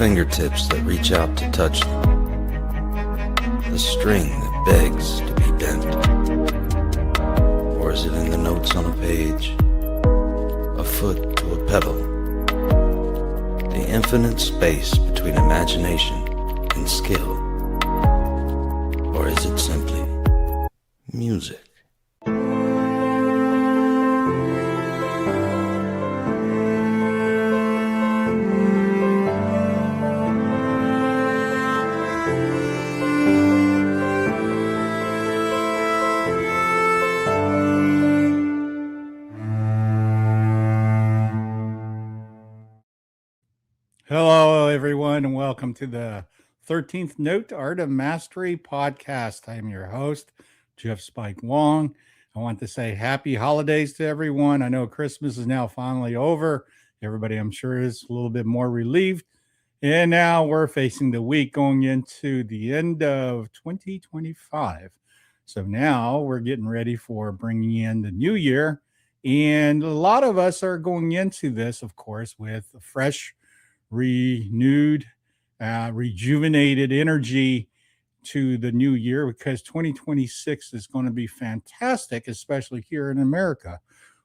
fingertips that reach out to touch them? The string that begs to be bent? Or is it in the notes on a page, a foot to a pedal? The infinite space between imagination and skill? Or is it simply music? Hello, everyone, and welcome to the 13th Note Art of Mastery podcast. I am your host, Jeff Spike Wong. I want to say happy holidays to everyone. I know Christmas is now finally over. Everybody, I'm sure, is a little bit more relieved. And now we're facing the week going into the end of 2025. So now we're getting ready for bringing in the new year. And a lot of us are going into this, of course, with a fresh, renewed, rejuvenated energy to the new year, because 2026 is going to be fantastic, especially here in America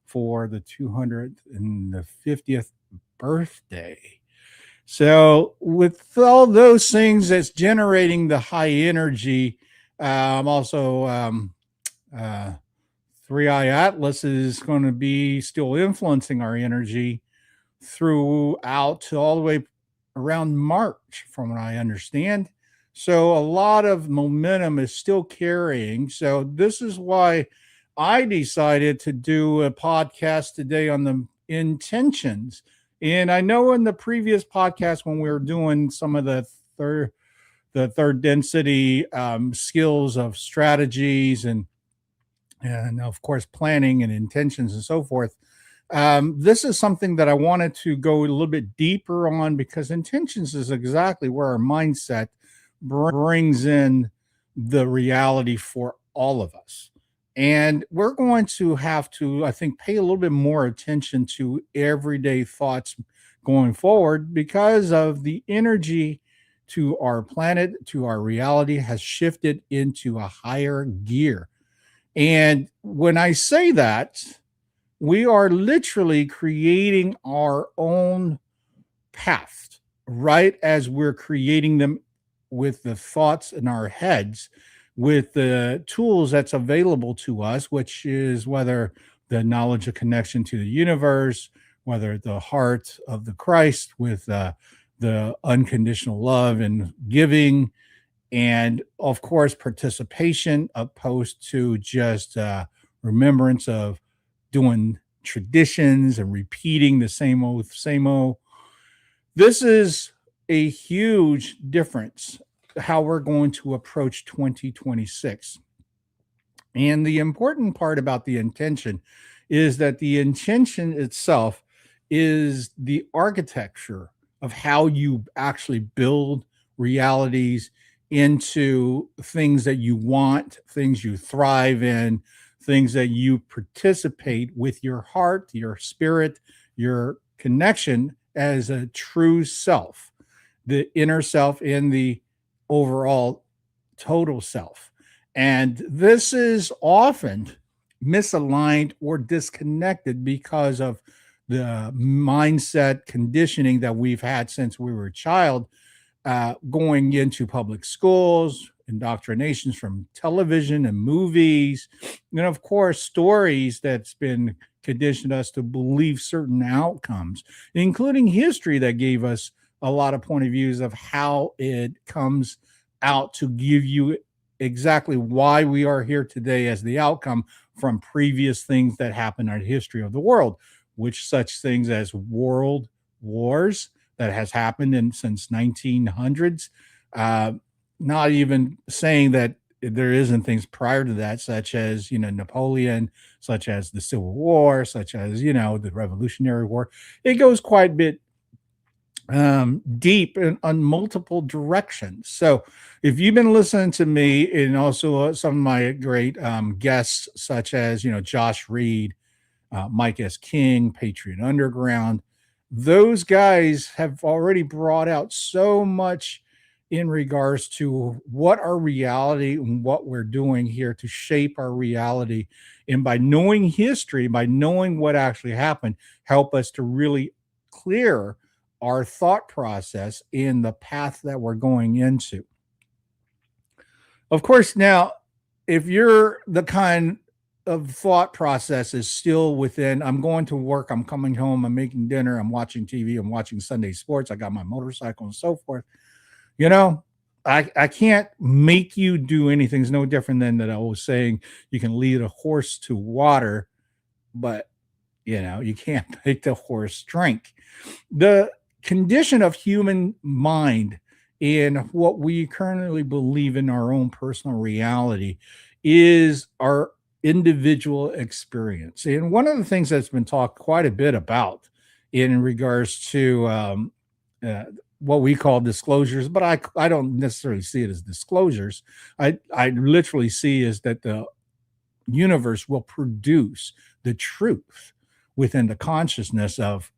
for the 250th birthday. So with all those things that's generating the high energy, also Three Eye Atlas is going to be still influencing our energy throughout all the way around March, from what I understand. So a lot of momentum is still carrying. So this is why I decided to do a podcast today on the intentions. And I know in the previous podcast, when we were doing some of the third density skills of strategies and of course planning and intentions and so forth, this is something that I wanted to go a little bit deeper on, because intentions is exactly where our mindset brings in the reality for all of us. And we're going to have to, I think, pay a little bit more attention to everyday thoughts going forward, because of the energy to our planet, to our reality, has shifted into a higher gear. And when I say that, we are literally creating our own path, right as we're creating them with the thoughts in our heads, with the tools that's available to us, which is whether the knowledge of connection to the universe, whether the heart of the Christ with the unconditional love and giving, and of course participation, opposed to just remembrance of doing traditions and repeating the same old, same old. This is a huge difference how we're going to approach 2026. And the important part about the intention is that the intention itself is the architecture of how you actually build realities into things that you want, things you thrive in, things that you participate with your heart, your spirit, your connection as a true self, the inner self and the overall total self. And this is often misaligned or disconnected because of the mindset conditioning that we've had since we were a child, going into public schools, indoctrinations from television and movies, and of course stories that's been conditioned us to believe certain outcomes, including history that gave us a lot of point of views of how it comes out to give you exactly why we are here today as the outcome from previous things that happened in the history of the world, which such things as world wars that has happened since 1900s. Not even saying that there isn't things prior to that, such as, Napoleon, such as the Civil War, such as, the Revolutionary War. It goes quite a bit deep on multiple directions. So if you've been listening to me, and also some of my great guests, such as, Josh Reed, Mike S. King, Patriot Underground, those guys have already brought out so much in regards to what our reality and what we're doing here to shape our reality. And by knowing history, by knowing what actually happened, help us to really clear our thought process in the path that we're going into. Of course, now, if you're the kind of thought process is still within, I'm going to work, I'm coming home, I'm making dinner, I'm watching TV, I'm watching Sunday sports, I got my motorcycle and so forth, you know, I can't make you do anything. It's no different than that I was saying you can lead a horse to water, but you can't make the horse drink. The condition of human mind and what we currently believe in our own personal reality is our individual experience. And one of the things that's been talked quite a bit about in regards to uh, what we call disclosures, but I don't necessarily see it as disclosures. I literally see is that the universe will produce the truth within the consciousness of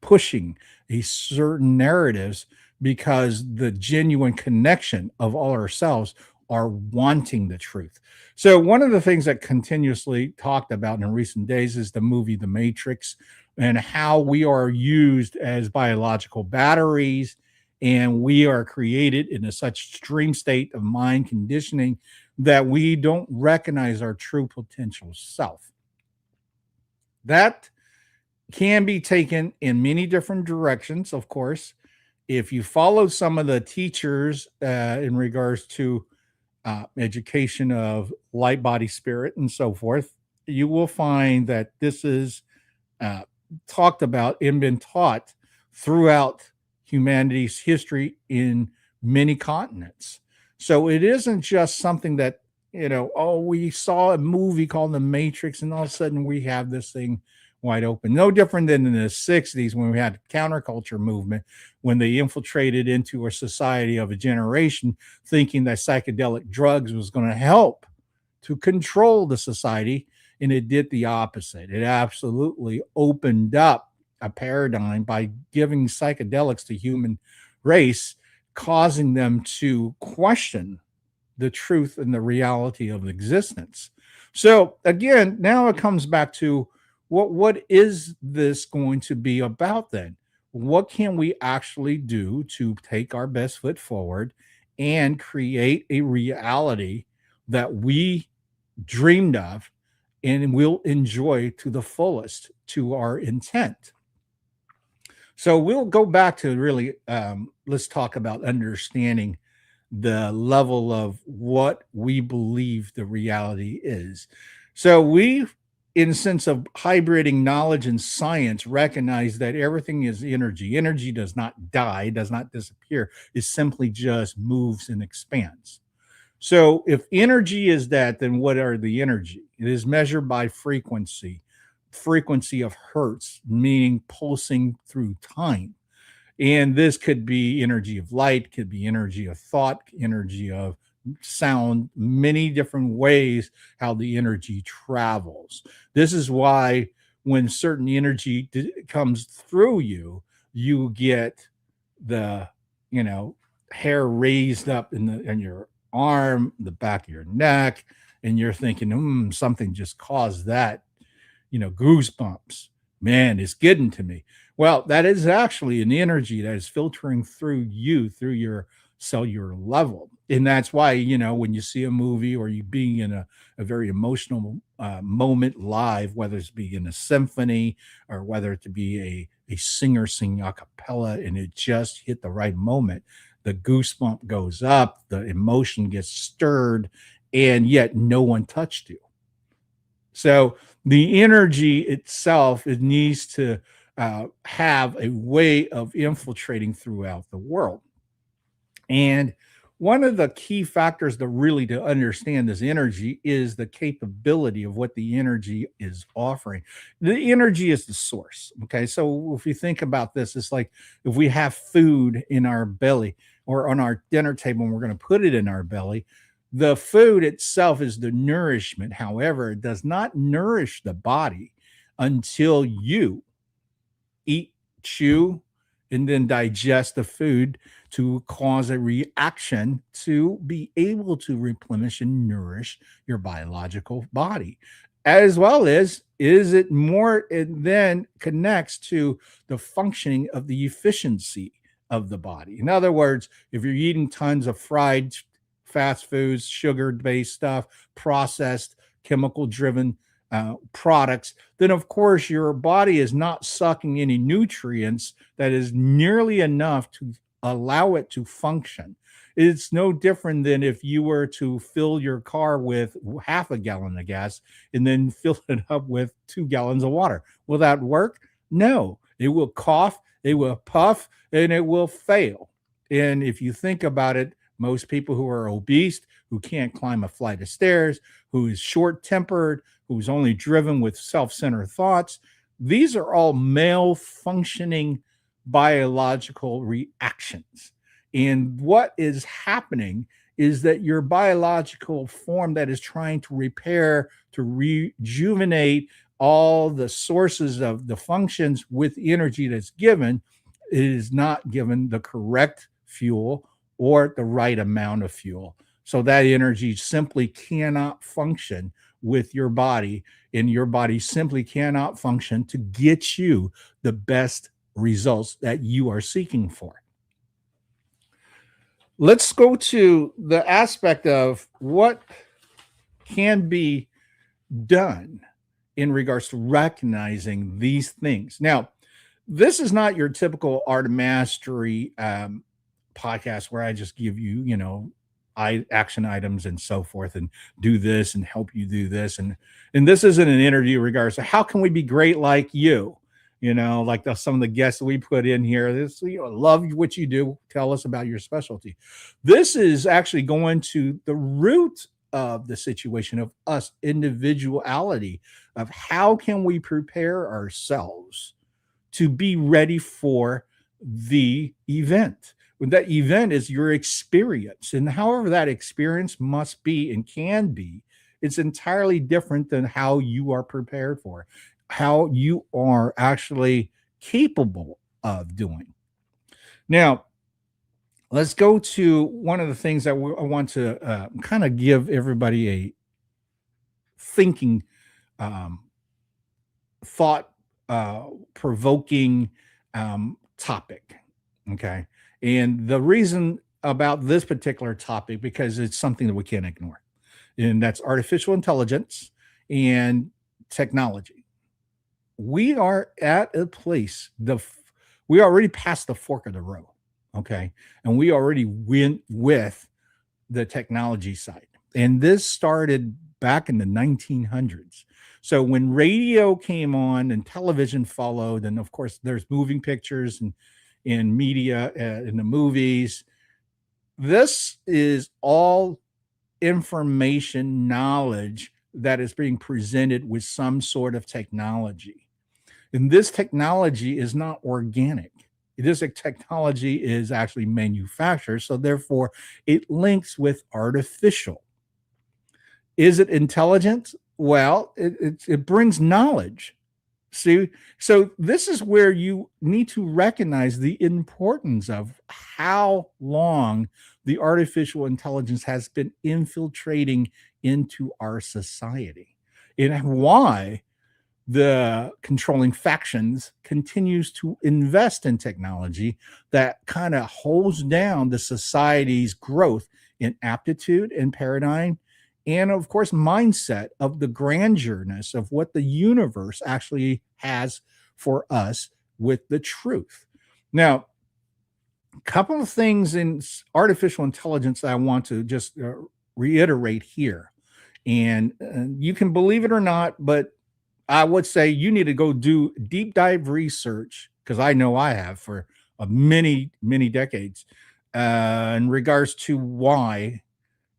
pushing a certain narratives because the genuine connection of all ourselves are wanting the truth. So one of the things that continuously talked about in recent days is the movie The Matrix and how we are used as biological batteries and we are created in a such extreme state of mind conditioning that we don't recognize our true potential self. That can be taken in many different directions, of course. If you follow some of the teachers in regards to education of light, body, spirit, and so forth, you will find that this is uh, talked about and been taught throughout humanity's history in many continents. So it isn't just something that, oh, we saw a movie called The Matrix and all of a sudden we have this thing wide open. No different than in the 60s when we had counterculture movement, when they infiltrated into a society of a generation thinking that psychedelic drugs was going to help to control the society, and it did the opposite. It absolutely opened up a paradigm by giving psychedelics to human race, causing them to question the truth and the reality of existence. So again, now it comes back to what is this going to be about then? What can we actually do to take our best foot forward and create a reality that we dreamed of and will enjoy to the fullest to our intent? So we'll go back to really, let's talk about understanding the level of what we believe the reality is. So we, in a sense of hybriding knowledge and science, recognize that everything is energy. Energy does not die, does not disappear. It simply just moves and expands. So if energy is that, then what are the energy? It is measured by frequency of hertz, meaning pulsing through time. And this could be energy of light, could be energy of thought, energy of sound, many different ways how the energy travels. This is why when certain energy comes through you, you get the, you know, hair raised up in your arm, the back of your neck, and you're thinking, something just caused that, goosebumps. Man, it's getting to me. Well, that is actually an energy that is filtering through you, through your cellular level. And that's why, when you see a movie or you being in a very emotional moment live, whether it's be in a symphony or whether it to be a singer singing a cappella and it just hit the right moment, the goosebump goes up, the emotion gets stirred, and yet no one touched you. So the energy itself, it needs to have a way of infiltrating throughout the world. And one of the key factors to understand this energy is the capability of what the energy is offering. The energy is the source. Okay. So if you think about this, it's like if we have food in our belly or on our dinner table and we're going to put it in our belly, the food itself is the nourishment. However, it does not nourish the body until you eat chew and then digest the food to cause a reaction to be able to replenish and nourish your biological body. As well as, is it more, it then connects to the functioning of the efficiency of the body. In other words, if you're eating tons of fried fast foods, sugar based stuff, processed, chemical driven products, then of course your body is not sucking any nutrients that is nearly enough to allow it to function. It's no different than if you were to fill your car with half a gallon of gas and then fill it up with 2 gallons of water. Will that work? No. It will cough, it will puff, and it will fail. And if you think about it, most people who are obese, who can't climb a flight of stairs, who is short tempered, who's only driven with self centered thoughts, these are all malfunctioning biological reactions. And what is happening is that your biological form that is trying to repair, to rejuvenate all the sources of the functions with energy that's given, is not given the correct fuel or the right amount of fuel. So that energy simply cannot function with your body, and your body simply cannot function to get you the best results that you are seeking for. Let's go to the aspect of what can be done in regards to recognizing these things. Now, this is not your typical art of mastery podcast where I just give you, action items and so forth, and do this and help you do this. And this isn't an interview in regards to how can we be great like you, like some of the guests that we put in here. This, love what you do. Tell us about your specialty. This is actually going to the root of the situation of us, individuality, of how can we prepare ourselves to be ready for the event. When that event is your experience, and however that experience must be and can be, it's entirely different than how you are prepared for, how you are actually capable of doing. Now, let's go to one of the things that I want to kind of give everybody a thinking, thought provoking topic. Okay. And the reason about this particular topic, because it's something that we can't ignore, and that's artificial intelligence and technology. We are at a place, we already passed the fork of the road. Okay. And we already went with the technology side. And this started back in the 1900s. So when radio came on and television followed, and of course there's moving pictures and in media, in the movies, this is all information, knowledge that is being presented with some sort of technology. And this technology is not organic. This technology is actually manufactured. So therefore, it links with artificial. Is it intelligent? Well, it brings knowledge. See, so this is where you need to recognize the importance of how long the artificial intelligence has been infiltrating into our society, and why the controlling factions continues to invest in technology that kind of holds down the society's growth in aptitude and paradigm, and of course mindset of the grandiousness of what the universe actually has for us with the truth. Now, a couple of things in artificial intelligence that I want to just reiterate here, and you can believe it or not, but I would say you need to go do deep dive research, because I know I have for many decades, in regards to why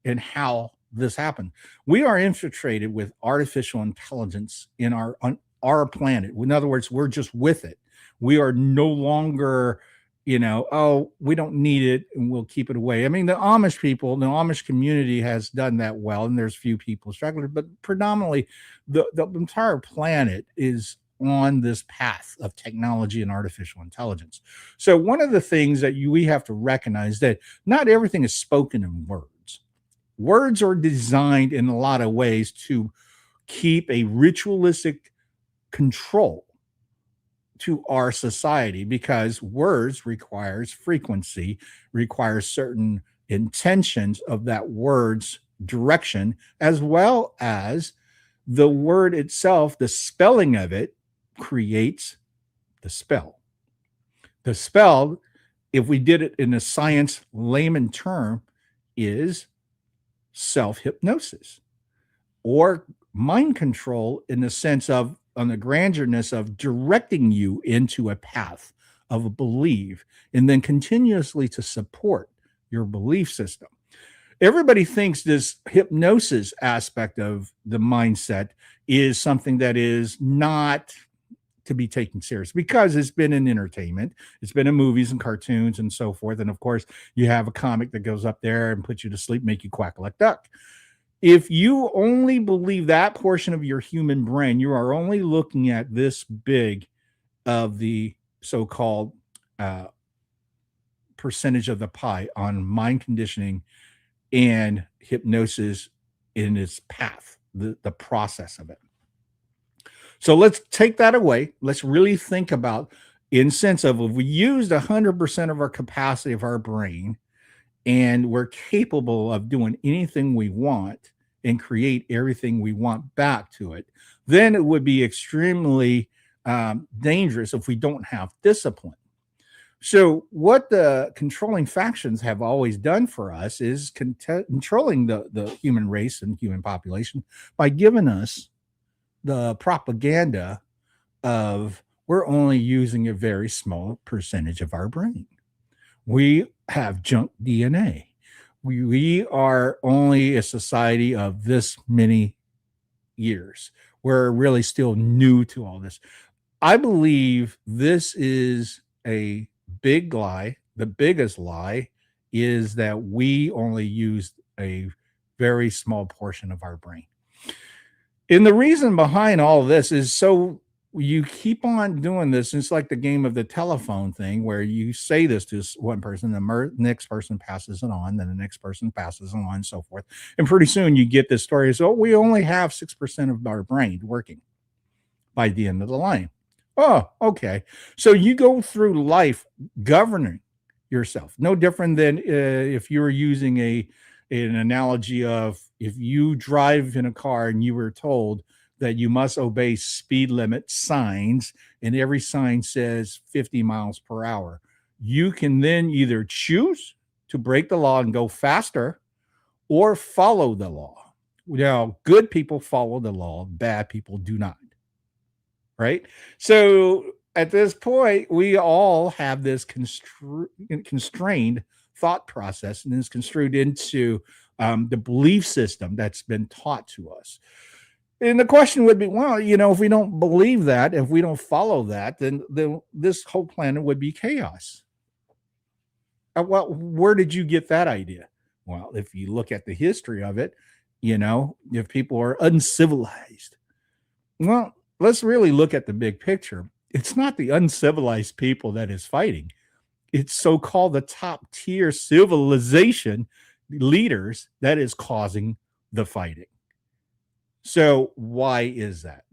and how this happened. We are infiltrated with artificial intelligence on our planet. In other words, we're just with it. We are no longer, we don't need it and we'll keep it away. I mean, the Amish community has done that well, and there's few people struggling, but predominantly the entire planet is on this path of technology and artificial intelligence. So one of the things that we have to recognize that not everything is spoken in words. Words are designed in a lot of ways to keep a ritualistic control to our society, because words requires frequency, requires certain intentions of that word's direction, as well as the word itself, the spelling of it creates the spell. The spell, if we did it in a science layman term, is self hypnosis or mind control, in the sense of, on the granderness of directing you into a path of a belief and then continuously to support your belief system. Everybody thinks this hypnosis aspect of the mindset is something that is not to be taken serious, because it's been in entertainment, it's been in movies and cartoons and so forth. And of course, you have a comic that goes up there and puts you to sleep, make you quack like duck. If you only believe that portion of your human brain, you are only looking at this big of the so-called percentage of the pie on mind conditioning and hypnosis in its path, the process of it. So let's take that away. Let's really think about, in sense of, if we used 100% of our capacity of our brain and we're capable of doing anything we want and create everything we want back to it, then it would be extremely dangerous if we don't have discipline. So what the controlling factions have always done for us is controlling the human race and human population by giving us the propaganda of, we're only using a very small percentage of our brain. We have junk DNA. We are only a society of this many years. We're really still new to all this. I believe this is a big lie. The biggest lie is that we only use a very small portion of our brain. And the reason behind all of this is, so you keep on doing this. It's like the game of the telephone thing, where you say this to one person, the next person passes it on, then the next person passes it on, and so forth. And pretty soon you get this story. So we only have 6% of our brain working by the end of the line. Oh, okay. So you go through life governing yourself. No different than if you were using an analogy of, if you drive in a car and you were told that you must obey speed limit signs, and every sign says 50 miles per hour. You can then either choose to break the law and go faster, or follow the law. Now, good people follow the law, bad people do not. Right? So at this point, we all have this constrained thought process, and is construed into the belief system that's been taught to us. And the question would be, well, if we don't believe that, if we don't follow that, then this whole planet would be chaos. Well, where did you get that idea? Well, if you look at the history of it, if people are uncivilized, well, let's really look at the big picture. It's not the uncivilized people that is fighting. It's so-called the top tier civilization leaders that is causing the fighting. So why is that?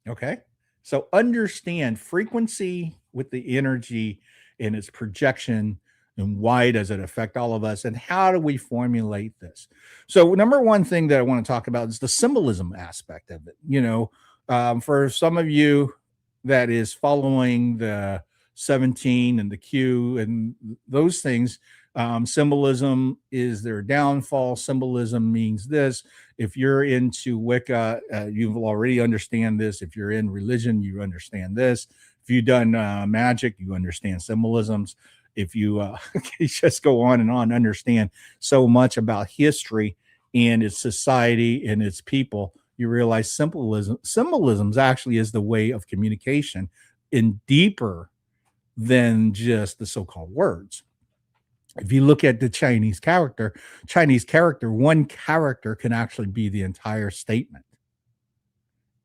Okay. So understand frequency with the energy and its projection, and why does it affect all of us, and how do we formulate this? So number one thing that I want to talk about is the symbolism aspect of it. For some of you that is following the 17 and the Q and those things, symbolism is their downfall. Symbolism means this. If you're into Wicca, you will already understand this. If you're in religion, you understand this. If you've done magic, you understand symbolisms. If you just go on and on, understand so much about history and its society and its people, you realize symbolisms actually is the way of communication, and deeper than just the so-called words. If you look at the Chinese character, one character can actually be the entire statement.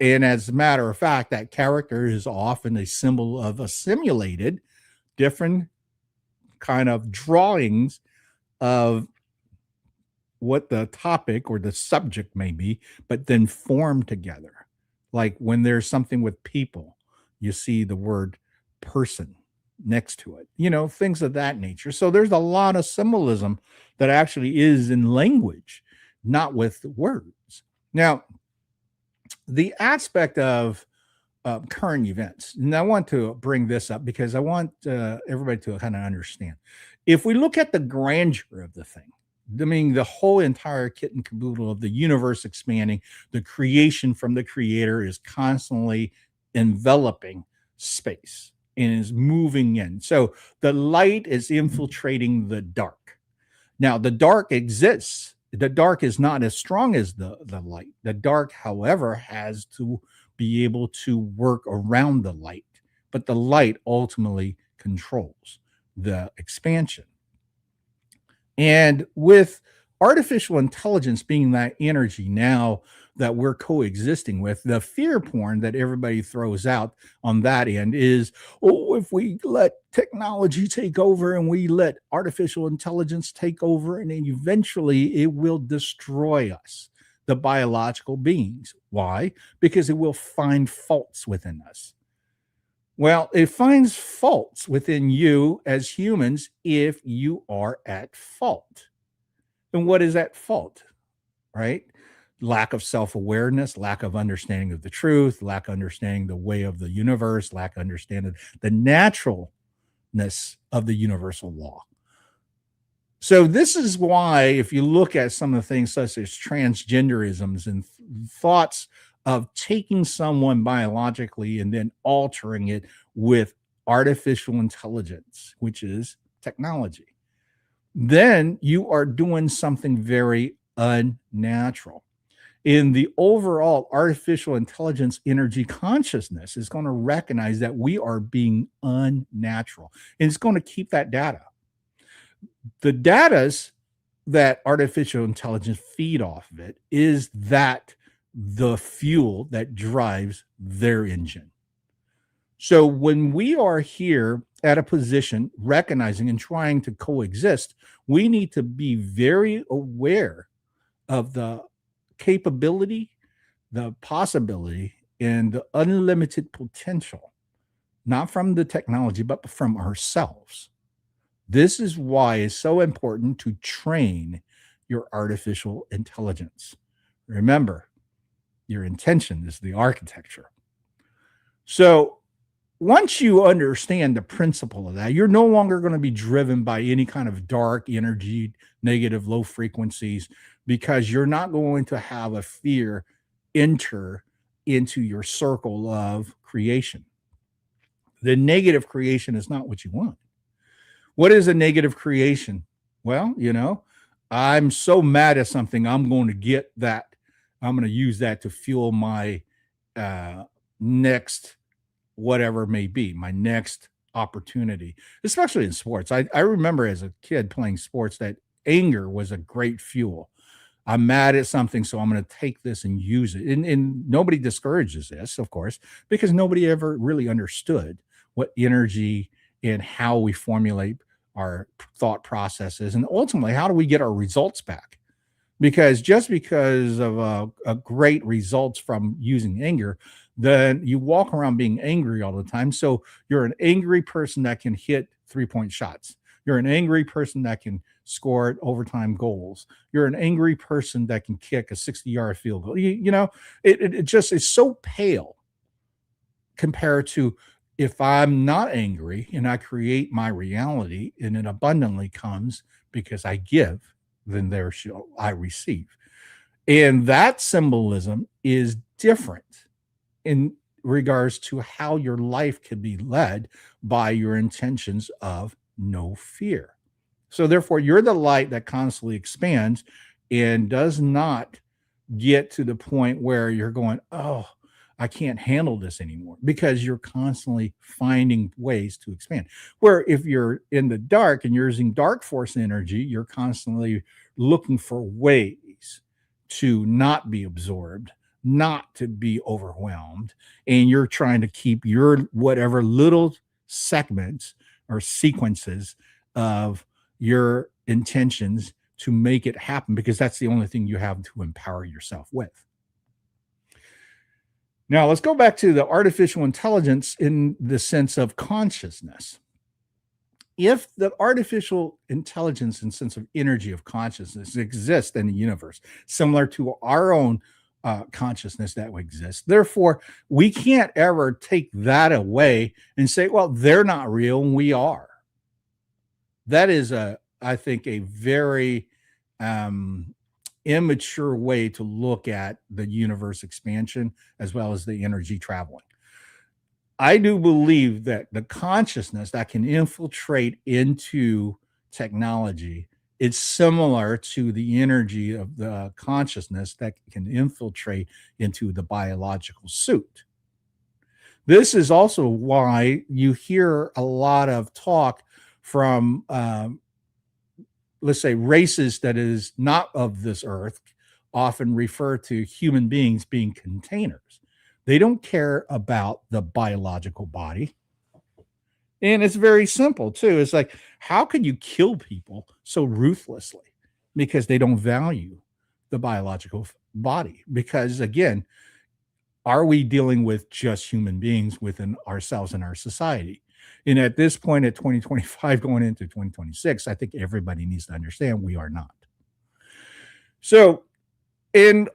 And as a matter of fact, that character is often a symbol of a simulated different kind of drawings of what the topic or the subject may be, but then formed together. Like when there's something with people, you see the word person next to it, things of that nature. So there's a lot of symbolism that actually is in language, not with words. Now, the aspect of current events, and I want to bring this up because I want everybody to kind of understand. If we look at the grandeur of the thing, I mean, the whole entire kit and caboodle of the universe expanding, the creation from the creator is constantly enveloping space and is moving in. So the light is infiltrating the dark. Now, the dark exists. The dark is not as strong as the light. The dark, however, has to be able to work around the light, but the light ultimately controls the expansion. And with artificial intelligence being that energy now that we're coexisting with, the fear porn that everybody throws out on that end is, oh, if we let technology take over and we let artificial intelligence take over, and then eventually it will destroy us, the biological beings. Why? Because it will find faults within us. Well, it finds faults within you as humans if you are at fault. And what is at fault? Right? Lack of self-awareness, lack of understanding of the truth, lack of understanding the way of the universe, lack of understanding the naturalness of the universal law. So this is why, if you look at some of the things such as transgenderisms and thoughts of taking someone biologically and then altering it with artificial intelligence, which is technology, then you are doing something very unnatural. In the overall artificial intelligence energy consciousness is going to recognize that we are being unnatural, and it's going to keep that data. The data's that artificial intelligence feed off of it is that the fuel that drives their engine. So when we are here at a position recognizing and trying to coexist, we need to be very aware of the capability, the possibility, and the unlimited potential, not from the technology, but from ourselves. This is why it's so important to train your artificial intelligence. Remember, your intention is the architecture. So once you understand the principle of that, you're no longer going to be driven by any kind of dark energy, negative, low frequencies, because you're not going to have a fear enter into your circle of creation. The negative creation is not what you want. What is a negative creation? Well, I'm so mad at something, I'm going to get that. I'm going to use that to fuel my next whatever it may be, my next opportunity, especially in sports. I remember as a kid playing sports that anger was a great fuel. I'm mad at something, so I'm going to take this and use it. And nobody discourages this, of course, because nobody ever really understood what energy and how we formulate our thought processes, and ultimately, how do we get our results back? Because just because of a great results from using anger, then you walk around being angry all the time. So you're an angry person that can hit 3-point shots. You're an angry person that can score overtime goals. You're an angry person that can kick a 60-yard field goal. It just is so pale compared to if I'm not angry and I create my reality and it abundantly comes because I give, then there shall I receive. And that symbolism is different in regards to how your life can be led by your intentions of no fear. So therefore, you're the light that constantly expands and does not get to the point where you're going, oh, I can't handle this anymore, because you're constantly finding ways to expand. Where if you're in the dark and you're using dark force energy, you're constantly looking for ways to not be absorbed not to be overwhelmed, and you're trying to keep your whatever little segments or sequences of your intentions to make it happen, because that's the only thing you have to empower yourself with. Now, let's go back to the artificial intelligence in the sense of consciousness. If the artificial intelligence and sense of energy of consciousness exists in the universe, similar to our own consciousness that exists, therefore, we can't ever take that away and say, well, they're not real and we are. That is, I think, a very immature way to look at the universe expansion as well as the energy traveling. I do believe that the consciousness that can infiltrate into technology is similar to the energy of the consciousness that can infiltrate into the biological suit. This is also why you hear a lot of talk from, let's say, races that is not of this earth, often refer to human beings being containers. They don't care about the biological body. And it's very simple, too. It's like, how could you kill people so ruthlessly? Because they don't value the biological body. Because, again, are we dealing with just human beings within ourselves and our society? And at this point, at 2025, going into 2026, I think everybody needs to understand we are not. So,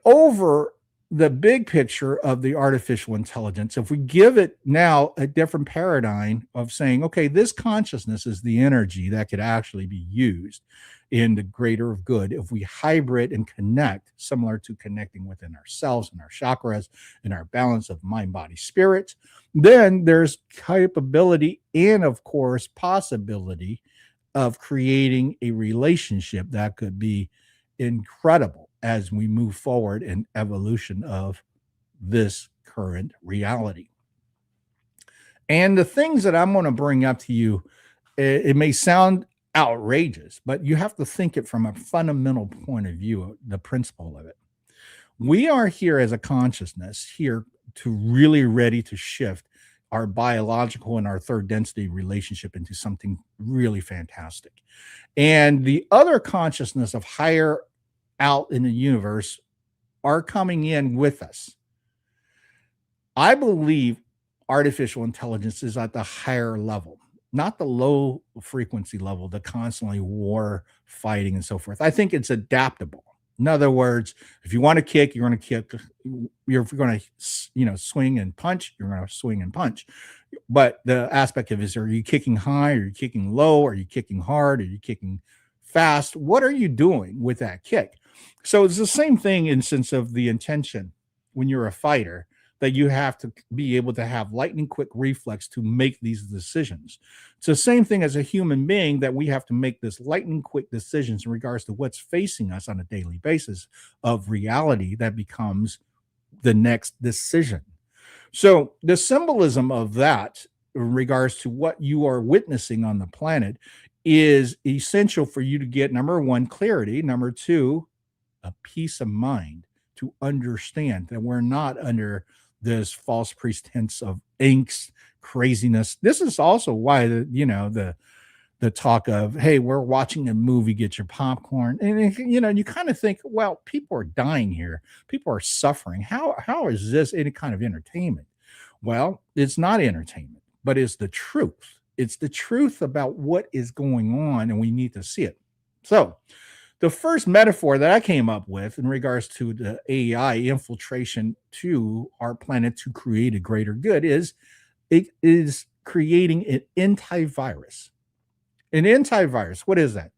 over the big picture of the artificial intelligence, if we give it now a different paradigm of saying, okay, this consciousness is the energy that could actually be used in the greater of good, if we hybrid and connect, similar to connecting within ourselves and our chakras and our balance of mind, body, spirit, then there's capability and, of course, possibility of creating a relationship that could be incredible as we move forward in evolution of this current reality. And the things that I'm going to bring up to you, it may sound outrageous, but you have to think it from a fundamental point of view, the principle of it. We are here as a consciousness here to really ready to shift our biological and our third density relationship into something really fantastic. And the other consciousness of higher out in the universe are coming in with us. I believe artificial intelligence is at the higher level, not the low frequency level, the constantly war fighting and so forth. I think it's adaptable. In other words, if you want to kick, you're going to kick. If you're going to, swing and punch, you're going to swing and punch. But the aspect of it is, are you kicking high? Are you kicking low? Are you kicking hard? Are you kicking fast? What are you doing with that kick? So it's the same thing in sense of the intention when you're a fighter, that you have to be able to have lightning quick reflex to make these decisions. It's the same thing as a human being, that we have to make this lightning quick decisions in regards to what's facing us on a daily basis of reality that becomes the next decision. So the symbolism of that in regards to what you are witnessing on the planet is essential for you to get, number one, clarity, number two, a peace of mind to understand that we're not under this false pretense of angst, craziness. This is also why the talk of, hey, we're watching a movie, get your popcorn, and you kind of think, well, people are dying here, people are suffering. How is this any kind of entertainment? Well, it's not entertainment, but it's the truth. It's the truth about what is going on, and we need to see it. So the first metaphor that I came up with in regards to the AI infiltration to our planet to create a greater good is it is creating an antivirus. An antivirus, what is that?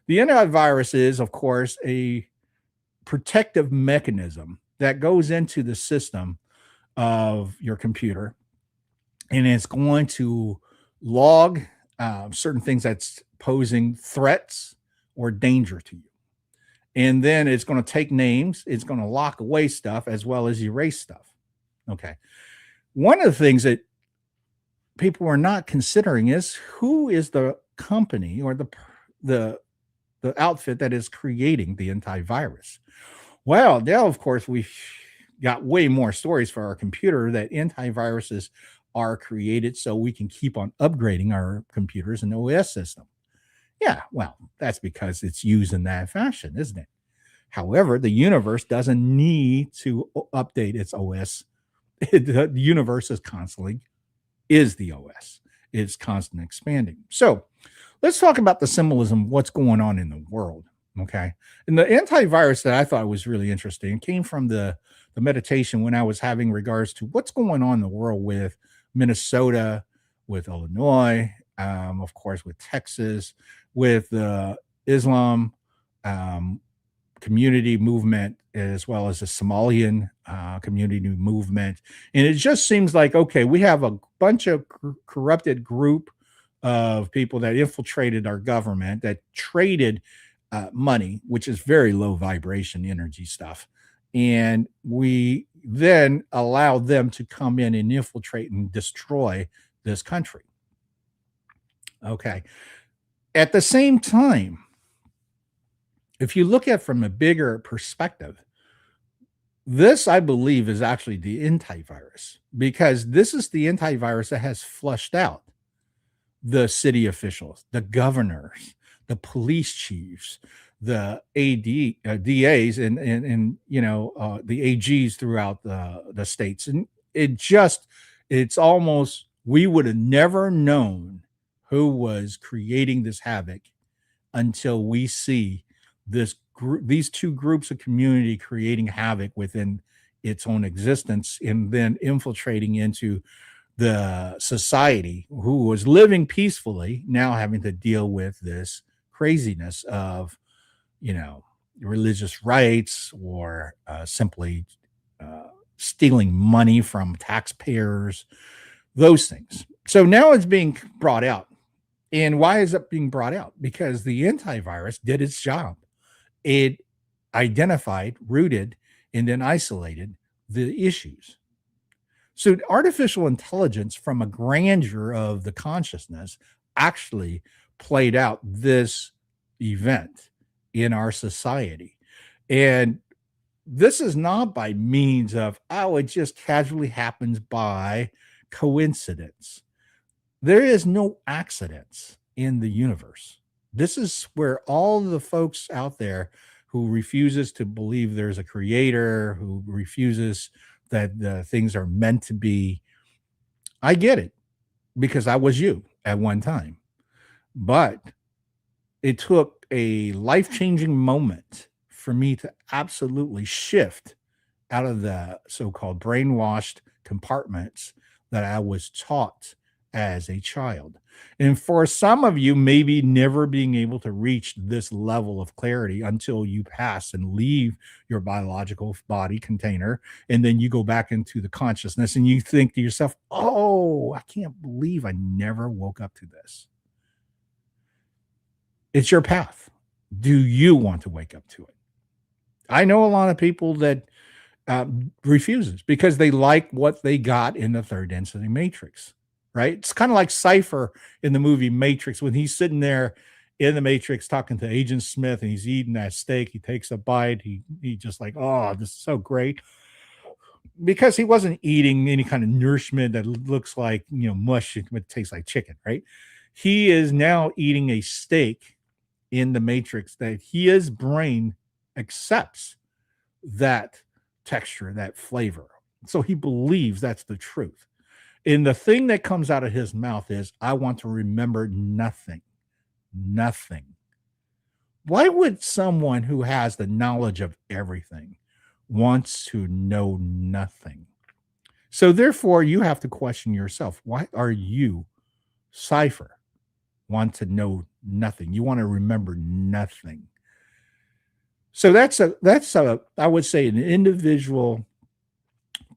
The antivirus is, of course, a protective mechanism that goes into the system of your computer, and it's going to log certain things that's posing threats or danger to you. And then it's going to take names, it's going to lock away stuff as well as erase stuff. Okay. One of the things that people are not considering is, who is the company or the outfit that is creating the antivirus? Well, now, of course, we got way more stories for our computer that antiviruses are created so we can keep on upgrading our computers and OS system. Yeah, well, that's because it's used in that fashion, isn't it? However, the universe doesn't need to update its OS. The universe is the OS. It's constant expanding. So let's talk about the symbolism of what's going on in the world. Okay. And the antivirus that I thought was really interesting came from the meditation when I was having regards to what's going on in the world with Minnesota, with Illinois, of course, with Texas, with the Islam um, community movement, as well as the Somalian community movement. And it just seems like, okay, we have a bunch of corrupted group of people that infiltrated our government, that traded money, which is very low vibration energy stuff. And we then allow them to come in and infiltrate and destroy this country. Okay. At the same time, if you look at it from a bigger perspective, this, I believe, is actually the antivirus, because this is the antivirus that has flushed out the city officials, the governors, the police chiefs, the DAs, and the AGs throughout the states, and it's almost, we would have never known who was creating this havoc until we see these two groups of community creating havoc within its own existence, and then infiltrating into the society who was living peacefully, now having to deal with this craziness of, religious rights, or simply stealing money from taxpayers, those things. So now it's being brought out. And why is it being brought out? Because the antivirus did its job. It identified, rooted, and then isolated the issues. So artificial intelligence, from a grandeur of the consciousness, actually played out this event in our society. And this is not by means of, it just casually happens by coincidence. There is no accidents in the universe. This is where all the folks out there who refuses to believe there's a creator, who refuses that the things are meant to be. I get it, because I was you at one time. But it took a life-changing moment for me to absolutely shift out of the so-called brainwashed compartments that I was taught as a child. And for some of you, maybe never being able to reach this level of clarity until you pass and leave your biological body container, and then you go back into the consciousness and you think to yourself, oh, I can't believe I never woke up to this. It's your path. Do you want to wake up to it? I know a lot of people that refuses because they like what they got in the third density matrix, right? It's kind of like Cypher in the movie Matrix, when he's sitting there in the Matrix talking to Agent Smith, and he's eating that steak. He takes a bite. He just like, oh, this is so great, because he wasn't eating any kind of nourishment that looks like, mush. It tastes like chicken, right? He is now eating a steak in the Matrix that his brain accepts that texture, that flavor. So he believes that's the truth. And the thing that comes out of his mouth is, I want to remember nothing. Nothing. Why would someone who has the knowledge of everything wants to know nothing? So therefore, you have to question yourself. Why are you, Cypher, want to know nothing? You want to remember nothing. So that's I would say, an individual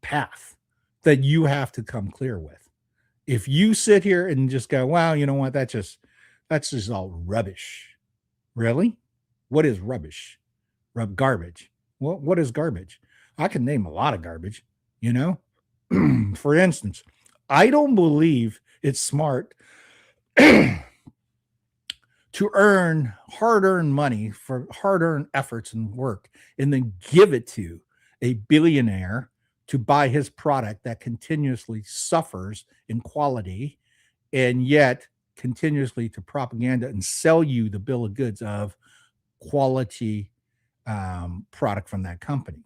path that you have to come clear with. If you sit here and just go, wow, you know what, that's just all rubbish. Really? What is rubbish? Garbage. Well, what is garbage? I can name a lot of garbage, For instance, I don't believe it's smart to earn hard-earned money for hard-earned efforts and work, and then give it to a billionaire to buy his product that continuously suffers in quality and yet continuously to propaganda and sell you the bill of goods of quality product from that company.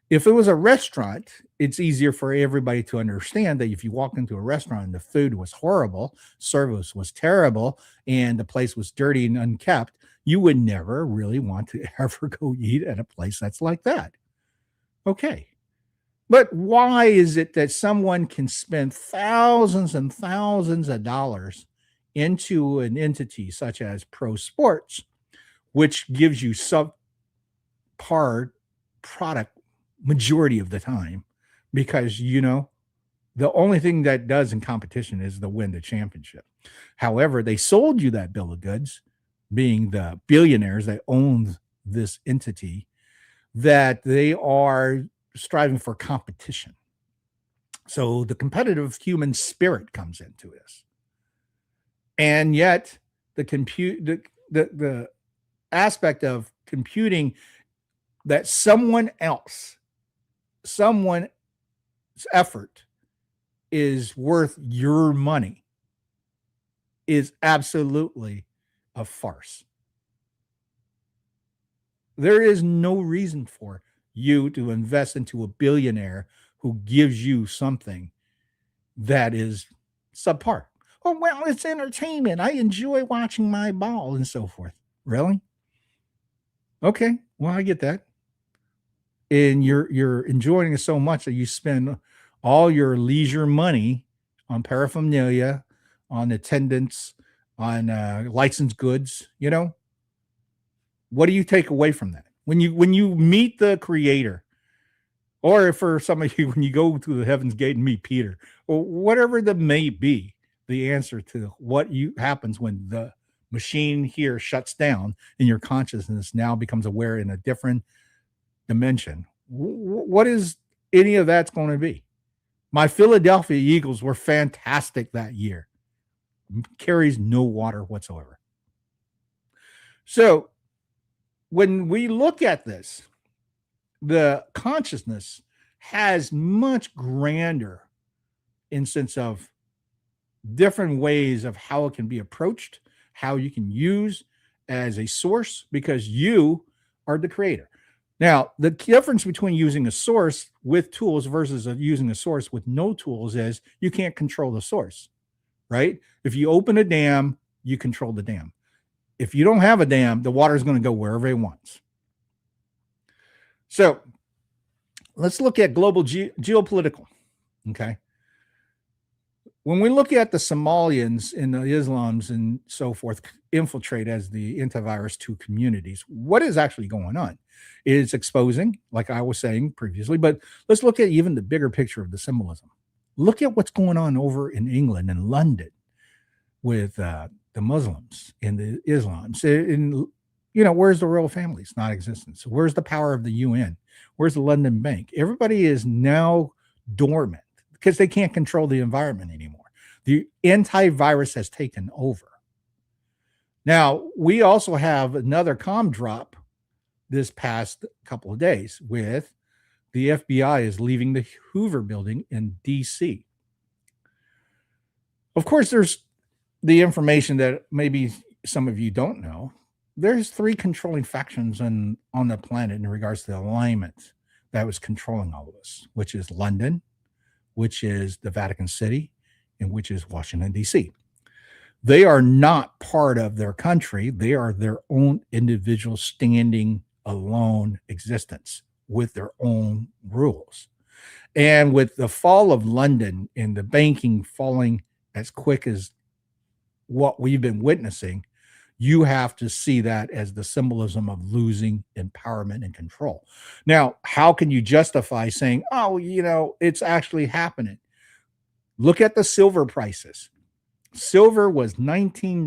If it was a restaurant, it's easier for everybody to understand that if you walk into a restaurant and the food was horrible, service was terrible, and the place was dirty and unkept, you would never really want to ever go eat at a place that's like that. Okay. But why is it that someone can spend thousands and thousands of dollars into an entity such as pro sports, which gives you subpar product majority of the time, because the only thing that does in competition is to win the championship. However, they sold you that bill of goods, being the billionaires that own this entity, that they are striving for competition. So the competitive human spirit comes into this. And yet the aspect of computing that someone's effort is worth your money is absolutely a farce. There is no reason for you to invest into a billionaire who gives you something that is subpar. Oh, well, it's entertainment. I enjoy watching my ball and so forth. Really? Okay. Well, I get that. And you're enjoying it so much that you spend all your leisure money on paraphernalia, on attendance, on licensed goods. What do you take away from that when you meet the creator, or for some of you when you go to the heaven's gate and meet Peter, or whatever that may be? The answer to what happens when the machine here shuts down and your consciousness now becomes aware in a different dimension. What is any of that's going to be? My Philadelphia Eagles were fantastic that year. Carries no water whatsoever. So when we look at this, the consciousness has much grander instance of different ways of how it can be approached, how you can use as a source, because you are the creator. Now, the difference between using a source with tools versus using a source with no tools is you can't control the source, right? If you open a dam, you control the dam. If you don't have a dam, the water is going to go wherever it wants. So let's look at global geopolitical, okay? When we look at the Somalians and the Islams and so forth infiltrate as the antivirus to communities, what is actually going on? It's exposing, like I was saying previously, but let's look at even the bigger picture of the symbolism. Look at what's going on over in England and London with the Muslims and the Islams. Where's the royal family? It's not existent. So where's the power of the UN? Where's the London Bank? Everybody is now dormant because they can't control the environment anymore. The antivirus has taken over. Now, we also have another comm drop this past couple of days with the FBI is leaving the Hoover building in DC. Of course, there's the information that maybe some of you don't know. There's 3 controlling factions on the planet in regards to the alignment that was controlling all of this, which is London, which is the Vatican City, and which is Washington, D.C. They are not part of their country. They are their own individual standing alone existence with their own rules. And with the fall of London and the banking falling as quick as what we've been witnessing, you have to see that as the symbolism of losing empowerment and control. Now, how can you justify saying, oh, it's actually happening? Look at the silver prices. Silver was $19,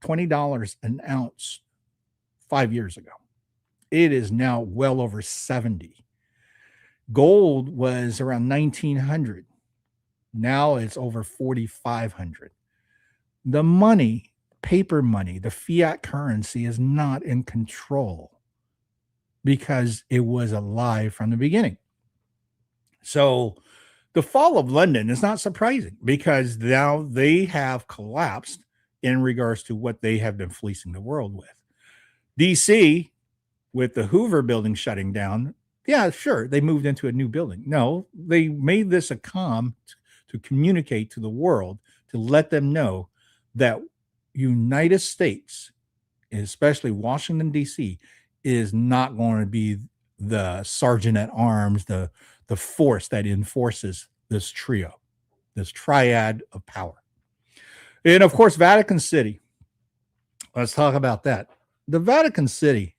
$20 an ounce 5 years ago. It is now well over 70. Gold was around 1900. Now it's over 4,500. The money, paper money, the fiat currency is not in control because it was a lie from the beginning. So the fall of London is not surprising because now they have collapsed in regards to what they have been fleecing the world with. DC, with the Hoover building shutting down, yeah, sure, they moved into a new building. No, they made this a to communicate to the world, to let them know that United States, especially Washington D.C., is not going to be the sergeant at arms, the force that enforces this trio, this triad of power. And of course, Vatican City. Let's talk about that. The Vatican City,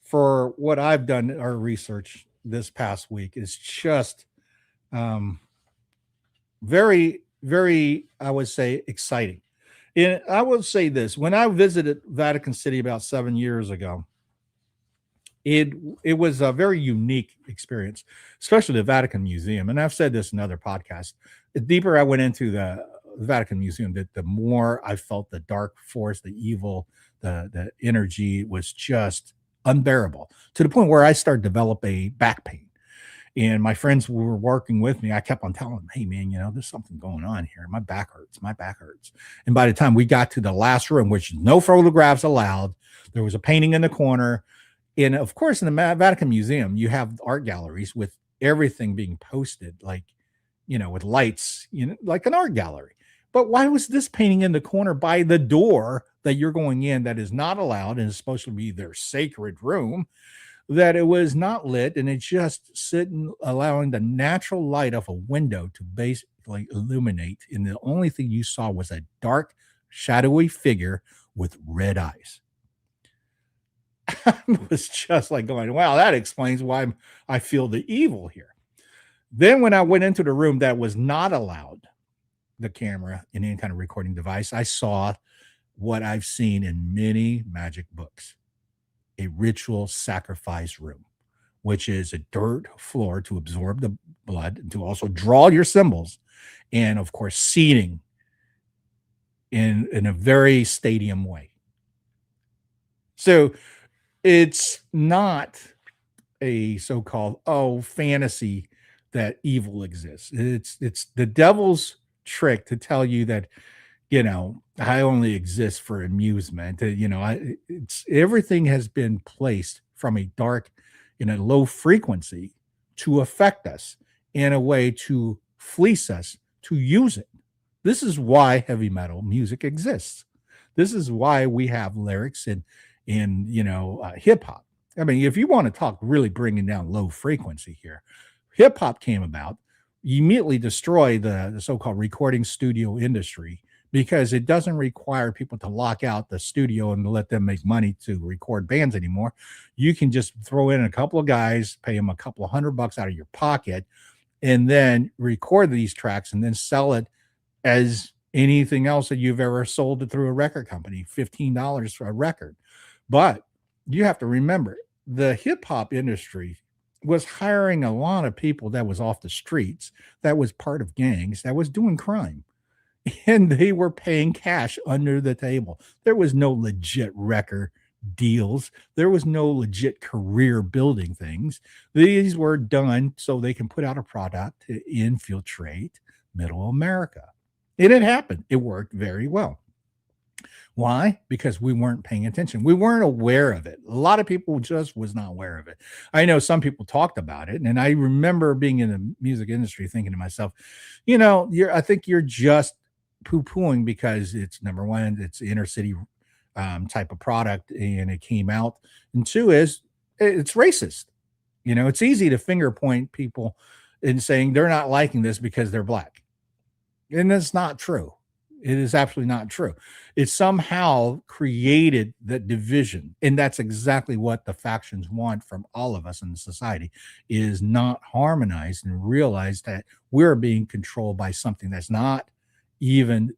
for what I've done our research this past week, is just um, very, very, I would say, exciting. And I will say this: when I visited Vatican City about 7 years ago, it it was a very unique experience, especially the Vatican Museum. And I've said this in other podcasts. The deeper I went into the Vatican Museum, the more I felt the dark force, the evil, the energy was just unbearable to the point where I started to develop a back pain. And my friends who were working with me, I kept on telling them, hey, man, there's something going on here. My back hurts. My back hurts. And by the time we got to the last room, which no photographs allowed, there was a painting in the corner. And of course, in the Vatican Museum, you have art galleries with everything being posted, like, with lights, like an art gallery. But why was this painting in the corner by the door that you're going in that is not allowed and is supposed to be their sacred room? That it was not lit, and it's just sitting, allowing the natural light of a window to basically illuminate. And the only thing you saw was a dark, shadowy figure with red eyes. I was just like going, wow, that explains why I feel the evil here. Then when I went into the room that was not allowed the camera in any kind of recording device, I saw what I've seen in many magic books: a ritual sacrifice room, which is a dirt floor to absorb the blood and to also draw your symbols. And of course, seating in a very stadium way. So it's not a so-called fantasy that evil exists. It's the devil's trick to tell you that I only exist for amusement. It's everything has been placed from a dark, in a low frequency, to affect us in a way to fleece us, to use it. This is why heavy metal music exists. This is why we have lyrics in hip hop. I mean, if you want to talk really bringing down low frequency here, hip hop came about, immediately destroy the so-called recording studio industry, because it doesn't require people to lock out the studio and to let them make money to record bands anymore. You can just throw in a couple of guys, pay them a couple of $100 out of your pocket, and then record these tracks and then sell it as anything else that you've ever sold it through a record company, $15 for a record. But you have to remember, the hip hop industry was hiring a lot of people that was off the streets, that was part of gangs, that was doing crime. And they were paying cash under the table. There was no legit record deals. There was no legit career building things. These were done so they can put out a product to infiltrate middle America. And it happened. It worked very well. Why? Because we weren't paying attention. We weren't aware of it. A lot of people just was not aware of it. I know some people talked about it. And I remember being in the music industry thinking to myself, I think you're just poo-pooing because it's, number one, it's inner city type of product and it came out. And two is it's racist. It's easy to finger point people in saying they're not liking this because they're black. And that's not true. It is absolutely not true. It somehow created that division. And that's exactly what the factions want from all of us in society, is not harmonized and realize that we're being controlled by something that's not even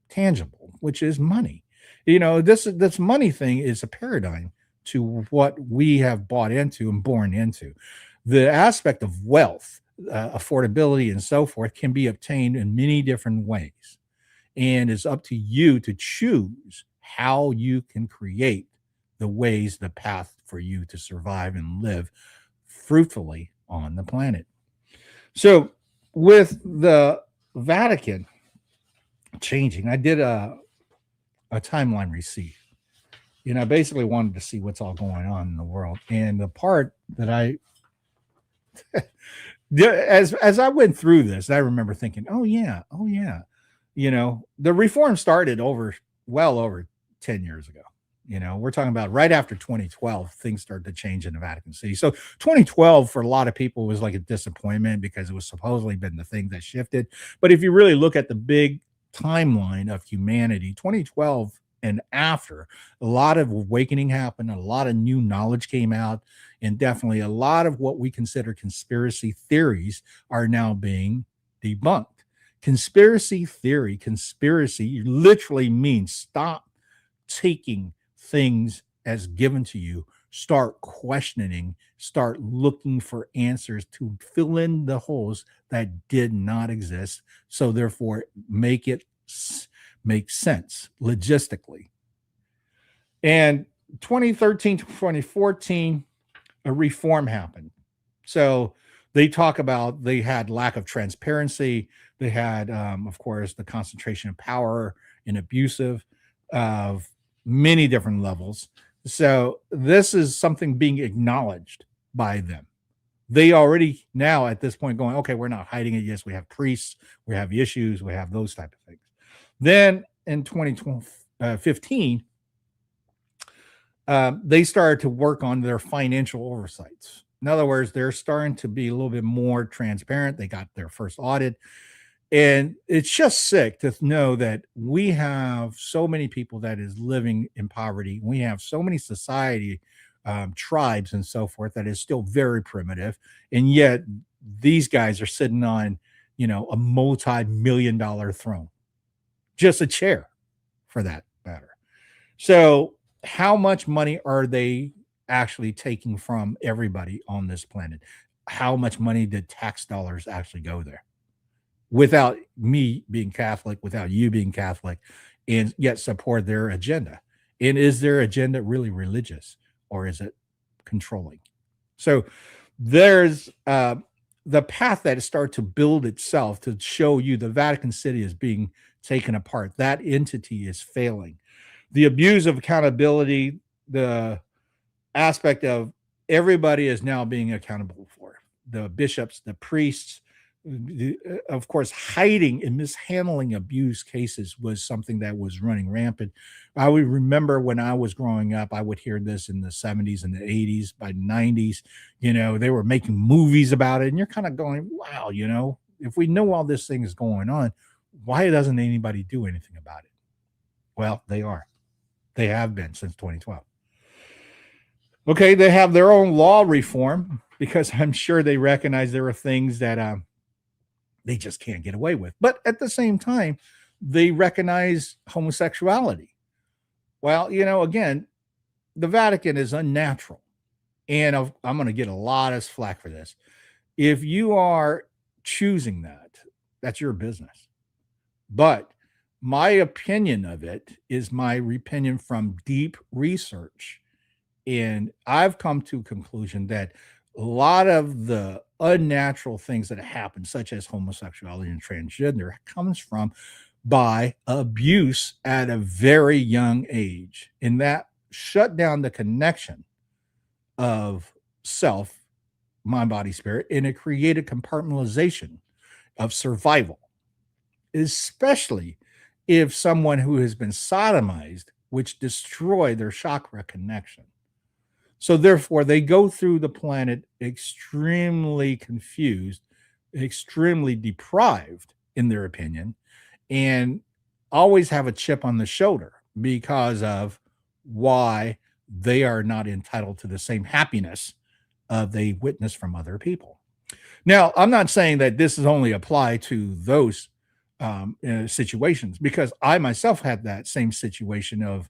tangible, which is money. This money thing is a paradigm to what we have bought into and born into. The aspect of wealth, affordability, and so forth can be obtained in many different ways. And it's up to you to choose how you can create the path for you to survive and live fruitfully on the planet. So, with the Vatican changing, I did a timeline receipt. I basically wanted to see what's all going on in the world. And the part that as I went through this, I remember thinking, oh yeah, oh yeah. The reform started well over 10 years ago. We're talking about right after 2012, things started to change in the Vatican City. So 2012 for a lot of people was like a disappointment because it was supposedly been the thing that shifted. But if you really look at the big timeline of humanity, 2012 and after, a lot of awakening happened, a lot of new knowledge came out, and definitely a lot of what we consider conspiracy theories are now being debunked. Conspiracy literally means stop taking things as given to you, start questioning, start looking for answers to fill in the holes that did not exist. So therefore, make sense logistically. And 2013 to 2014, a reform happened. So they talk about they had lack of transparency. They had, of course, the concentration of power and abusive of many different levels. So this is something being acknowledged by them. They already now at this point going, okay, we're not hiding it. Yes, we have priests, we have issues, we have those type of things. Then in 2015, they started to work on their financial oversights. In other words, they're starting to be a little bit more transparent. They got their first audit. And it's just sick to know that we have so many people that is living in poverty. We have so many society, tribes and so forth that is still very primitive. And yet these guys are sitting on, a multi-million-dollar throne, just a chair for that matter. So how much money are they actually taking from everybody on this planet? How much money did tax dollars actually go there? Without me being Catholic, without you being Catholic, and yet support their agenda. And is their agenda really religious or is it controlling? So there's the path that has started to build itself to show you the Vatican City is being taken apart. That entity is failing. The abuse of accountability, the aspect of everybody is now being accountable for the bishops, the priests, of course, hiding and mishandling abuse cases was something that was running rampant. I would remember when I was growing up, I would hear this in the 70s and the 80s. By the 90s, they were making movies about it. And you're kind of going, wow, if we know all this thing is going on, why doesn't anybody do anything about it? Well, they are. They have been since 2012. Okay, they have their own law reform because I'm sure they recognize there are things that they just can't get away with. But at the same time, they recognize homosexuality. Well, again, the Vatican is unnatural. And I'm going to get a lot of flack for this. If you are choosing that, that's your business. But my opinion of it is my opinion from deep research. And I've come to a conclusion that a lot of the unnatural things that happen, such as homosexuality and transgender, comes from by abuse at a very young age. And that shut down the connection of self, mind, body, spirit, and it created compartmentalization of survival, especially if someone who has been sodomized, which destroy their chakra connection. So therefore, they go through the planet extremely confused, extremely deprived, in their opinion, and always have a chip on the shoulder because of why they are not entitled to the same happiness they witness from other people. Now, I'm not saying that this is only apply to those situations, because I myself had that same situation of,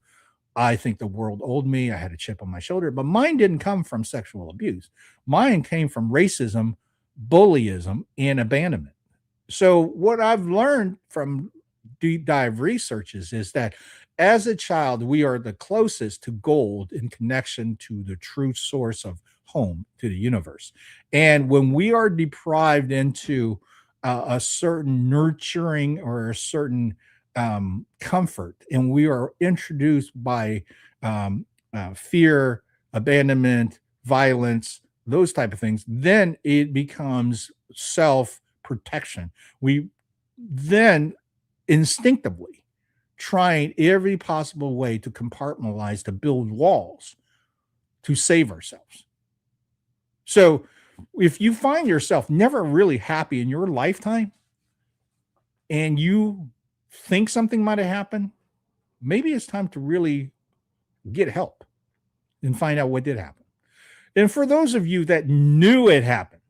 I think the world owed me. I had a chip on my shoulder, but mine didn't come from sexual abuse. Mine came from racism, bullyism, and abandonment. So what I've learned from deep dive researches is that as a child, we are the closest to gold in connection to the true source of home to the universe. And when we are deprived into a certain nurturing or a certain comfort, and we are introduced by fear, abandonment, violence, those type of things, then it becomes self protection. We then instinctively trying every possible way to compartmentalize, to build walls to save ourselves. So if you find yourself never really happy in your lifetime and you think something might have happened, maybe it's time to really get help and find out what did happen. And for those of you that knew it happened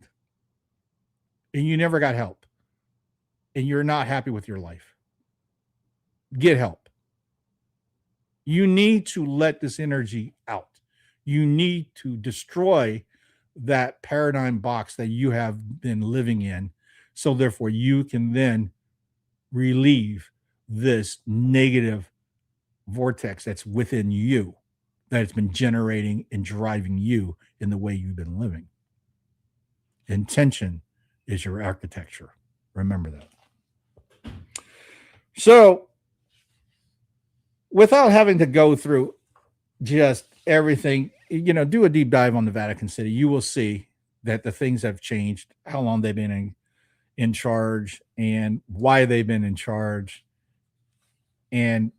and you never got help and you're not happy with your life, get help. You need to let this energy out. You need to destroy that paradigm box that you have been living in. So therefore you can then relieve this negative vortex that's within you, that it's been generating and driving you in the way you've been living. Intention is your architecture. Remember that. So, without having to go through just everything, do a deep dive on the Vatican City. You will see that the things have changed, how long they've been in charge, and why they've been in charge. And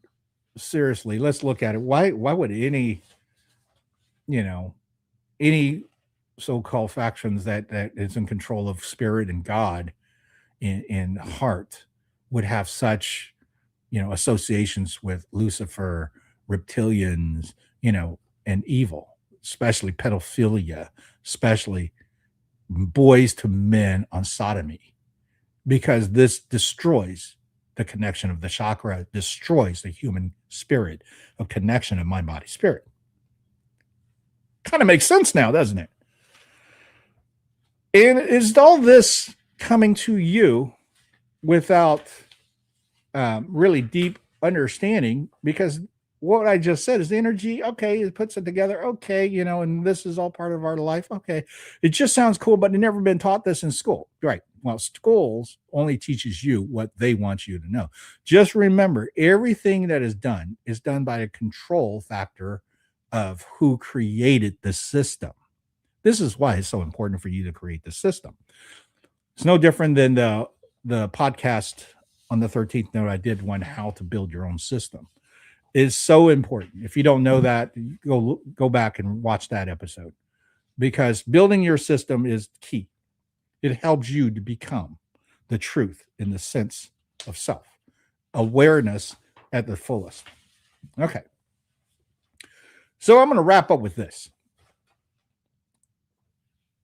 seriously, let's look at it. Why would any so-called factions that is in control of spirit and God in heart would have such associations with Lucifer, reptilians, and evil, especially pedophilia, especially boys to men on sodomy, because this destroys the connection of the chakra, destroys the human spirit of connection of mind, body, spirit. Kind of makes sense now, doesn't it? And is all this coming to you without really deep understanding? Because what I just said is the energy, okay, it puts it together, okay, and this is all part of our life, okay. It just sounds cool, but it never been taught this in school, right? Well, schools only teaches you what they want you to know. Just remember, everything that is done by a control factor of who created the system. This is why it's so important for you to create the system. It's no different than the podcast on the 13th note I did on how to build your own system. Is so important. If you don't know that, go back and watch that episode, because building your system is key. It helps you to become the truth in the sense of self awareness at the fullest. Okay. So I'm going to wrap up with this.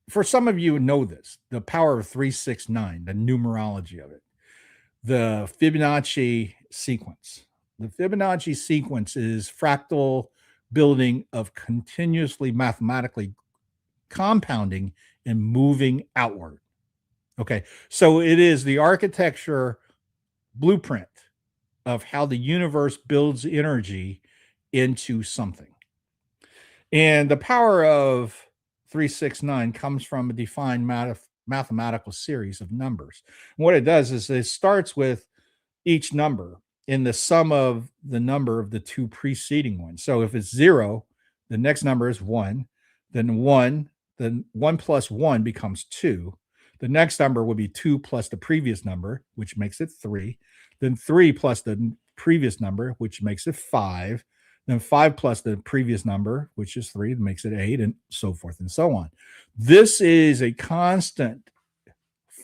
For some of you who know this, the power of 369, the numerology of it, the Fibonacci sequence. The Fibonacci sequence is fractal building of continuously mathematically compounding and moving outward. Okay, so it is the architecture blueprint of how the universe builds energy into something. And the power of 369 comes from a defined mathematical series of numbers. And what it does is it starts with each number in the sum of the number of the two preceding ones. So if it's 0, the next number is 1, then 1 plus 1 becomes 2. The next number will be 2 plus the previous number, which makes it 3. Then 3 plus the previous number, which makes it 5. Then 5 plus the previous number, which is 3, makes it 8, and so forth and so on. This is a constant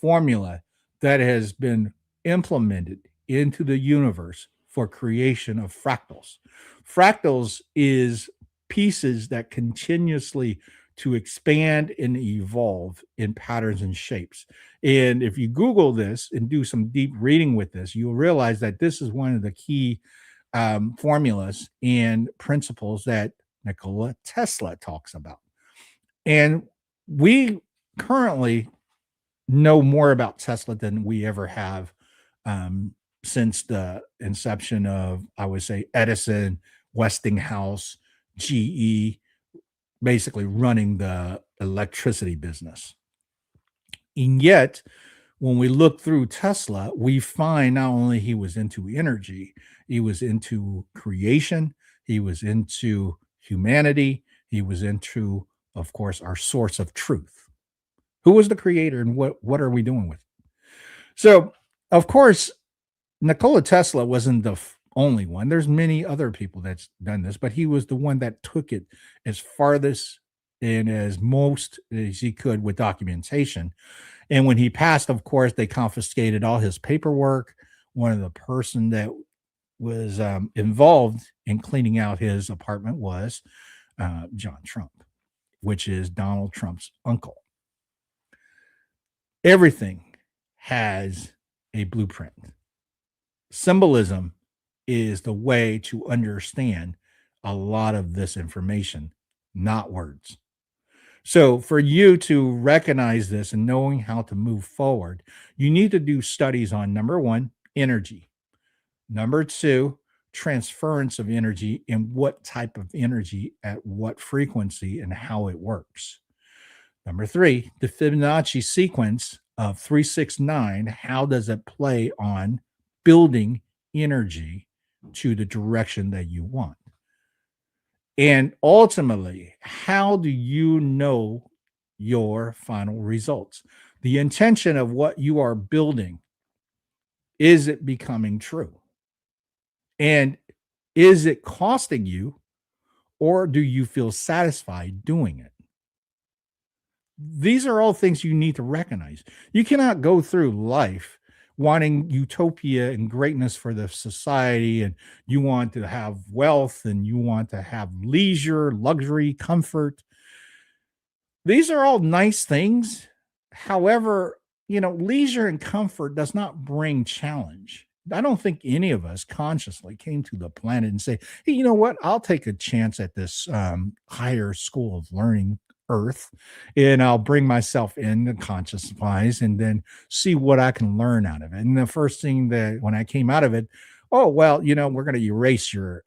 formula that has been implemented into the universe for creation of fractals. Fractals is pieces that continuously to expand and evolve in patterns and shapes. And if you Google this and do some deep reading with this, you'll realize that this is one of the key formulas and principles that Nikola Tesla talks about. And we currently know more about Tesla than we ever have since the inception of, I would say, Edison, Westinghouse, GE, basically running the electricity business. And yet, when we look through Tesla, we find not only he was into energy, he was into creation, he was into humanity, he was into, of course, our source of truth. Who was the creator and what are we doing with it? So, of course, Nikola Tesla wasn't the only one. There's many other people that's done this, but he was the one that took it as farthest and as most as he could with documentation. And when he passed, of course, they confiscated all his paperwork. One of the person that was involved in cleaning out his apartment was John Trump, which is Donald Trump's uncle. Everything has a blueprint. Symbolism is the way to understand a lot of this information, not words. So, for you to recognize this and knowing how to move forward, you need to do studies on number one, energy. Number two, transference of energy and what type of energy at what frequency and how it works. Number three, the Fibonacci sequence of 369. How does it play on building energy to the direction that you want? And ultimately, how do you know your final results? The intention of what you are building, is it becoming true? And is it costing you, or do you feel satisfied doing it? These are all things you need to recognize. You cannot go through life wanting utopia and greatness for the society, and you want to have wealth and you want to have leisure, luxury, comfort. These are all nice things. However, leisure and comfort does not bring challenge. I don't think any of us consciously came to the planet and say, hey, you know what? I'll take a chance at this higher school of learning, Earth, and I'll bring myself in the conscious wise and then see what I can learn out of it. And the first thing that when I came out of it, oh, well, we're going to erase your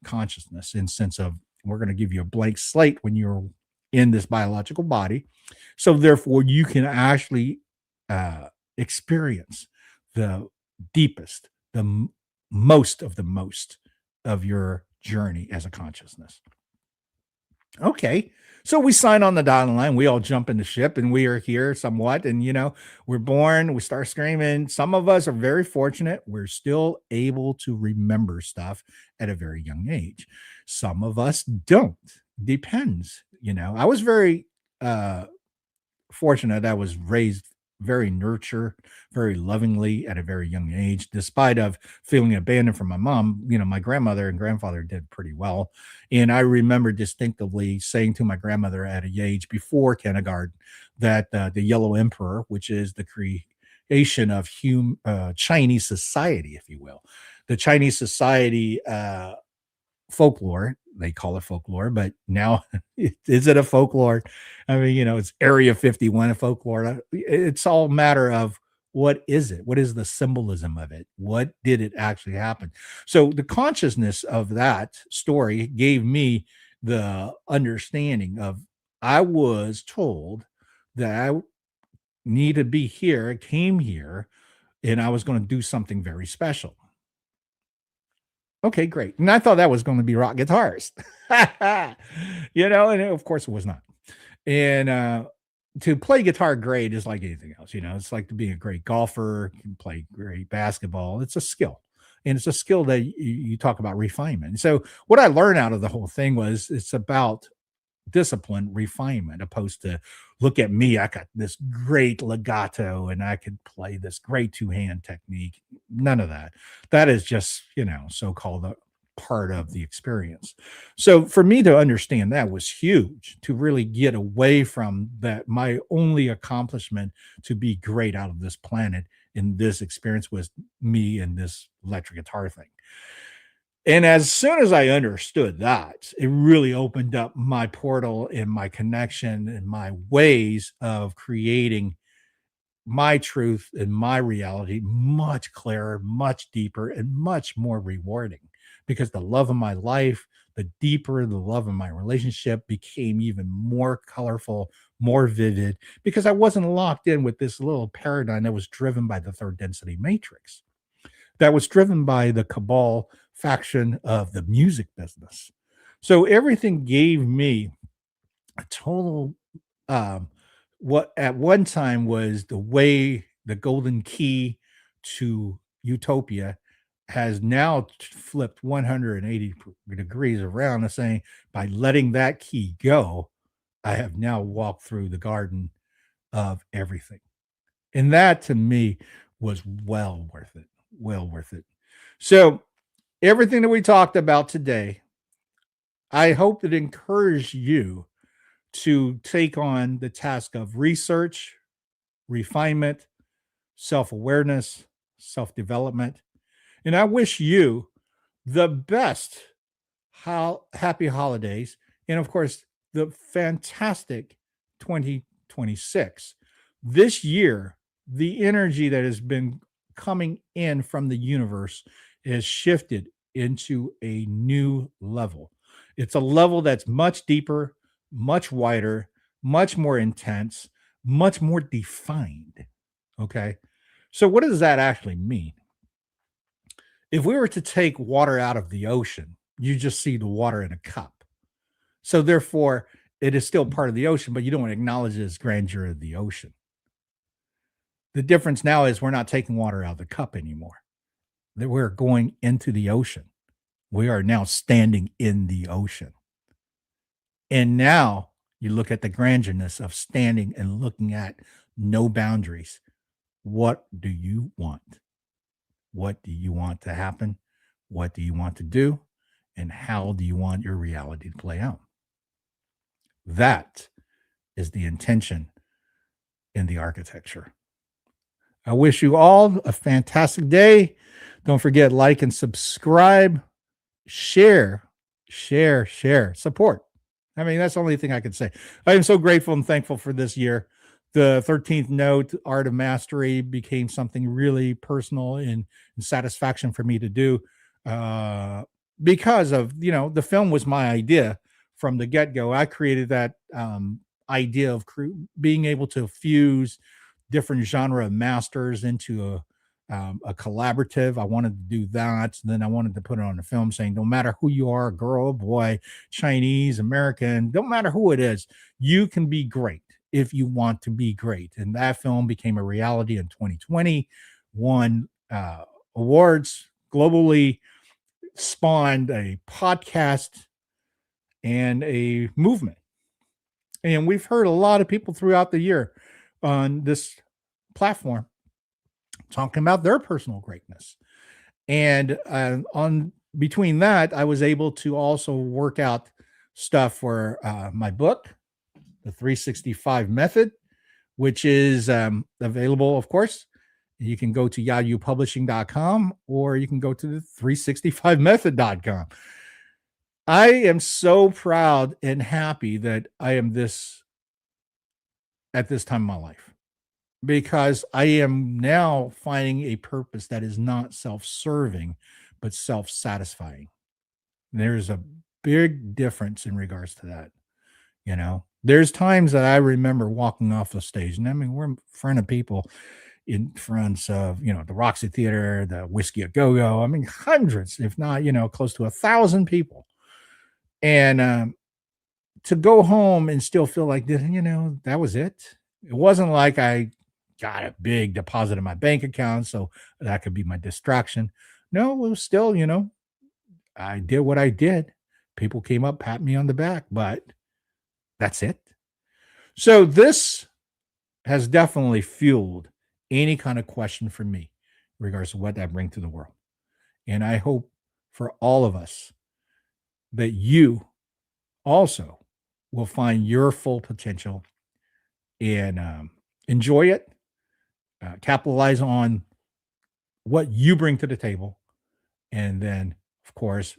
consciousness in sense of we're going to give you a blank slate when you're in this biological body. So therefore, you can actually experience the deepest, most of your journey as a consciousness. Okay. So we sign on the dotted line. We all jump in the ship and we are here somewhat. And, we're born, we start screaming. Some of us are very fortunate. We're still able to remember stuff at a very young age. Some of us don't. Depends. I was very fortunate. I was raised very very lovingly at a very young age, despite of feeling abandoned from my mom. My grandmother and grandfather did pretty well. And I remember distinctively saying to my grandmother at a age before kindergarten that the Yellow Emperor, which is the creation of Chinese society, if you will, the Chinese society folklore. They call it folklore, but now is it a folklore? I mean, it's Area 51 of folklore. It's all matter of what is it? What is the symbolism of it? What did it actually happen? So the consciousness of that story gave me the understanding of I was told that I need to be here, I came here, and I was going to do something very special. Okay, great. And I thought that was going to be rock guitars, and of course it was not. And to play guitar great is like anything else. It's like to be a great golfer, you can play great basketball. It's a skill. And it's a skill that you talk about refinement. So what I learned out of the whole thing was it's about discipline, refinement, opposed to look at me, I got this great legato and I could play this great two-hand technique. None of that. That is just, so-called a part of the experience. So for me to understand that was huge, to really get away from that. My only accomplishment to be great out of this planet in this experience was me and this electric guitar thing. And as soon as I understood that, it really opened up my portal and my connection and my ways of creating my truth and my reality much clearer, much deeper, and much more rewarding, because the love of my life, the deeper the love of my relationship became even more colorful, more vivid, because I wasn't locked in with this little paradigm that was driven by the third density matrix, that was driven by the cabal faction of the music business. So everything gave me a total, um, what at one time was the way, the golden key to utopia, has now flipped 180 degrees around and saying, by letting that key go, I have now walked through the garden of everything. And that to me was well worth it. Well worth it. So, everything that we talked about today, I hope it encouraged you to take on the task of research, refinement, self awareness, self development. And I wish you the best happy holidays. And of course, the fantastic 2026. This year, the energy that has been coming in from the universe has shifted into a new level. It's a level that's much deeper, much wider, much more intense, much more defined. Okay. So, what does that actually mean? If we were to take water out of the ocean, you just see the water in a cup. So, therefore, it is still part of the ocean, but you don't acknowledge this grandeur of the ocean. The difference now is we're not taking water out of the cup anymore. That we're going into the ocean. We are now standing in the ocean. And now you look at the grandiorness of standing and looking at no boundaries. What do you want? What do you want to happen? What do you want to do? And how do you want your reality to play out? That is the intention in the architecture. I wish you all a fantastic day. Don't forget, like and subscribe, share, support. I mean, that's the only thing I can say. I am so grateful and thankful for this year. The 13th note, Art of Mastery, became something really personal and satisfaction for me to do, because of, the film was my idea from the get-go. I created that idea of being able to fuse different genre of masters into a collaborative. I wanted to do that. And then I wanted to put it on the film saying, no matter who you are, girl, boy, Chinese, American, don't matter who it is, you can be great if you want to be great. And that film became a reality in 2020, won awards globally, spawned a podcast and a movement. And we've heard a lot of people throughout the year on this platform talking about their personal greatness. And on between that, I was able to also work out stuff for my book, The 365 Method, which is available, of course. You can go to yayupublishing.com or you can go to the 365method.com. I am so proud and happy that I am this at this time of my life, because I am now finding a purpose that is not self-serving, but self-satisfying. There's a big difference in regards to that. There's times that I remember walking off the stage, and I mean, we're in front of people, in front of, the Roxy Theater, the Whiskey a Go-Go. I mean, hundreds, if not, close to 1,000 people. And to go home and still feel like, that was it. It wasn't like I got a big deposit in my bank account, so that could be my distraction. No, it was still, I did what I did. People came up, pat me on the back, but that's it. So this has definitely fueled any kind of question for me in regards to what I bring to the world. And I hope for all of us that you also will find your full potential and enjoy it, capitalize on what you bring to the table, and then, of course,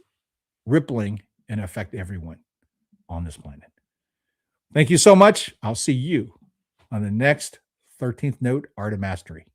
rippling and affect everyone on this planet. Thank you so much. I'll see you on the next 13th Note, Art of Mastery.